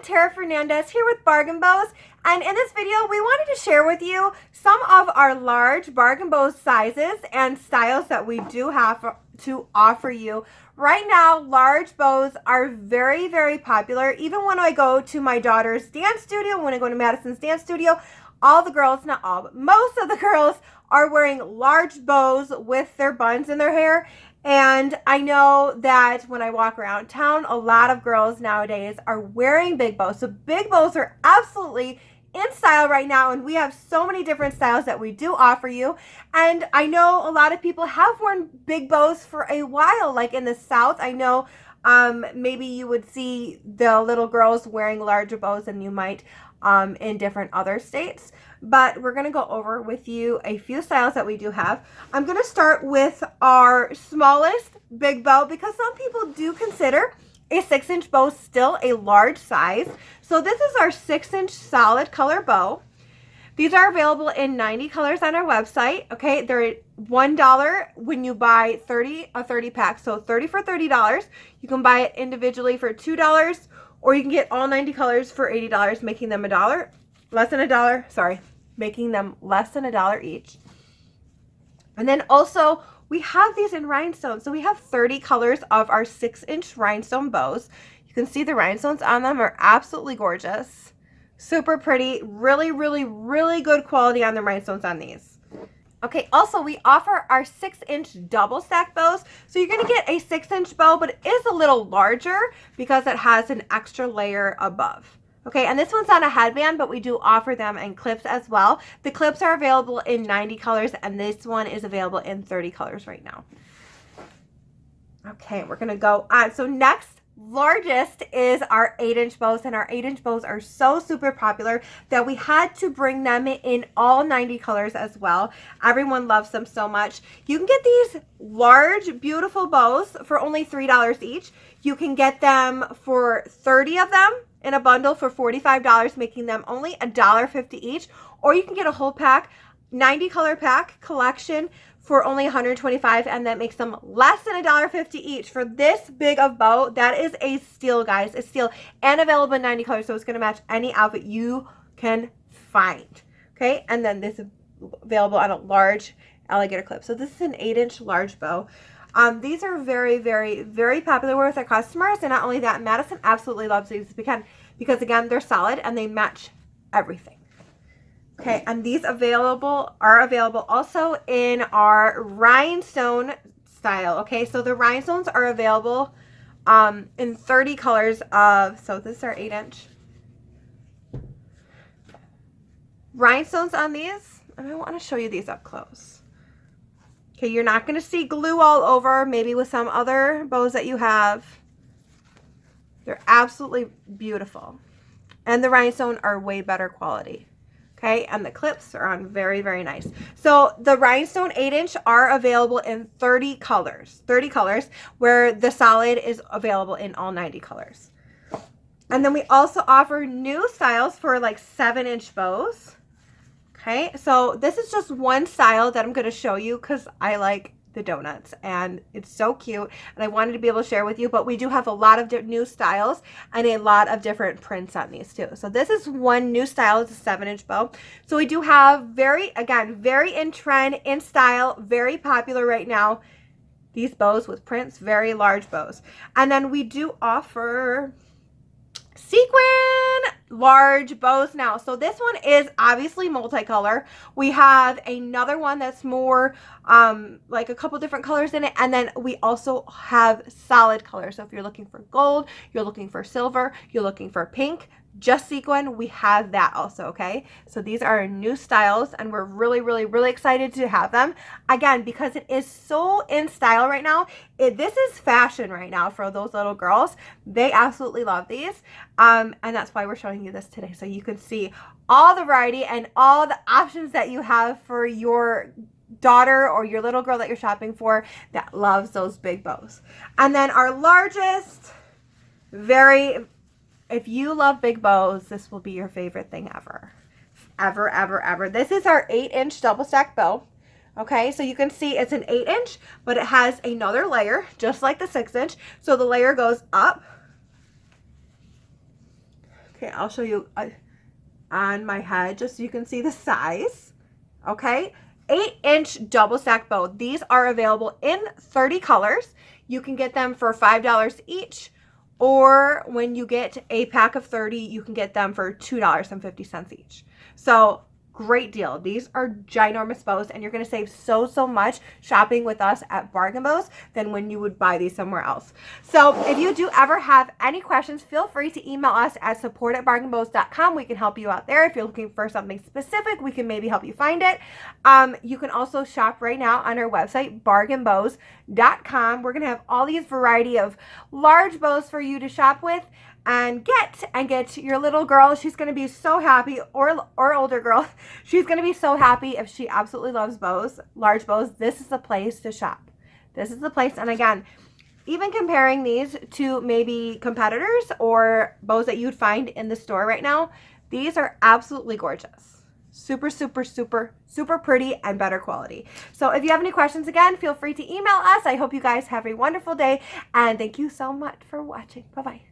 I'm Tara Fernandez here with Bargain Bows, and in this video we wanted to share with you some of our large Bargain Bows sizes and styles that we do have to offer you. Right now, large bows are very, very popular. Even when I go to my daughter's dance studio, when I go to Madison's dance studio, all the girls, not all, but most of the girls are wearing large bows with their buns in their hair. And I know that when I walk around town, a lot of girls nowadays are wearing big bows. So big bows are absolutely in style right now, and we have so many different styles that we do offer you. And I know a lot of people have worn big bows for a while, like in the South. I know maybe you would see the little girls wearing larger bows than you might in different other states. But we're going to go over with you a few styles that we do have. I'm going to start with our smallest big bow because some people do consider a 6-inch bow still a large size. So this is our 6-inch solid color bow. These are available in 90 colors on our website. Okay, they're $1 when you buy a 30 pack. So 30 for $30. You can buy it individually for $2, or you can get all 90 colors for $80, making them making them less than $1 each. And then also we have these in rhinestones. So we have 30 colors of our 6-inch rhinestone bows. You can see the rhinestones on them are absolutely gorgeous. Super pretty. Really, really, really good quality on the rhinestones on these. Okay, also we offer our 6-inch double stack bows. So you're going to get a 6-inch bow, but it is a little larger because it has an extra layer above. Okay, and this one's on a headband, but we do offer them in clips as well. The clips are available in 90 colors, and this one is available in 30 colors right now. Okay, we're going to go on. So next, largest is our 8-inch bows, and our 8-inch bows are so super popular that we had to bring them in all 90 colors as well. Everyone loves them so much. You can get these large, beautiful bows for only $3 each. You can get them for 30 of them in a bundle for $45, making them only $1.50 each, or you can get a whole pack, 90 color pack collection for only $125, and that makes them less than $1.50 each. For this big of bow, that is a steal, guys, a steal, and available in 90 colors, so it's going to match any outfit you can find. Okay, and then this is available on a large alligator clip. So this is an 8-inch large bow. These are very, very, very popular with our customers, and not only that, Madison absolutely loves these because again, they're solid and they match everything. Okay, and these are available also in our rhinestone style. Okay, so the rhinestones are available in 30 colors so this is our 8-inch. Rhinestones on these, and I want to show you these up close. Okay, you're not going to see glue all over, maybe with some other bows that you have. They're absolutely beautiful. And the rhinestones are way better quality. Okay, and the clips are on very, very nice. So the rhinestone 8-inch are available in 30 colors, where the solid is available in all 90 colors. And then we also offer new styles for like 7-inch bows. Okay, so this is just one style that I'm going to show you because I like the donuts and it's so cute and I wanted to be able to share with you, but we do have a lot of new styles and a lot of different prints on these too. So this is one new style. It's a 7-inch bow. So we do have very in trend, in style, very popular right now, these bows with prints, very large bows. And then we do offer sequin large bows now. So this one is obviously multicolor. We have another one that's more like a couple different colors in it, and then we also have solid colors. So if you're looking for gold, you're looking for silver, you're looking for pink, just sequin, we have that also. Okay, so these are new styles and we're really, really, really excited to have them again because it is so in style right now. This is fashion right now for those little girls. They absolutely love these, and that's why we're showing you this today, so you can see all the variety and all the options that you have for your daughter or your little girl that you're shopping for that loves those big bows. And then our largest, if you love big bows, this will be your favorite thing ever. Ever. This is our 8-inch double stack bow. Okay, so you can see it's an 8-inch, but it has another layer, just like the 6-inch. So the layer goes up. Okay, I'll show you on my head just so you can see the size. Okay, 8-inch double stack bow. These are available in 30 colors. You can get them for $5 each, or when you get a pack of 30, you can get them for $2.50 each. So great deal. These are ginormous bows, and you're going to save so much shopping with us at Bargain Bows than when you would buy these somewhere else. So if you do ever have any questions, feel free to email us at support@bargainbows.com. We can help you out there. If you're looking for something specific, we can maybe help you find it. You can also shop right now on our website, bargainbows.com. We're going to have all these variety of large bows for you to shop with and get your little girl. She's going to be so happy, or older girl. She's going to be so happy if she absolutely loves bows, large bows. This is the place to shop. This is the place. And again, even comparing these to maybe competitors or bows that you'd find in the store right now, these are absolutely gorgeous. Super pretty and better quality. So if you have any questions, again, feel free to email us. I hope you guys have a wonderful day, and thank you so much for watching. Bye-bye.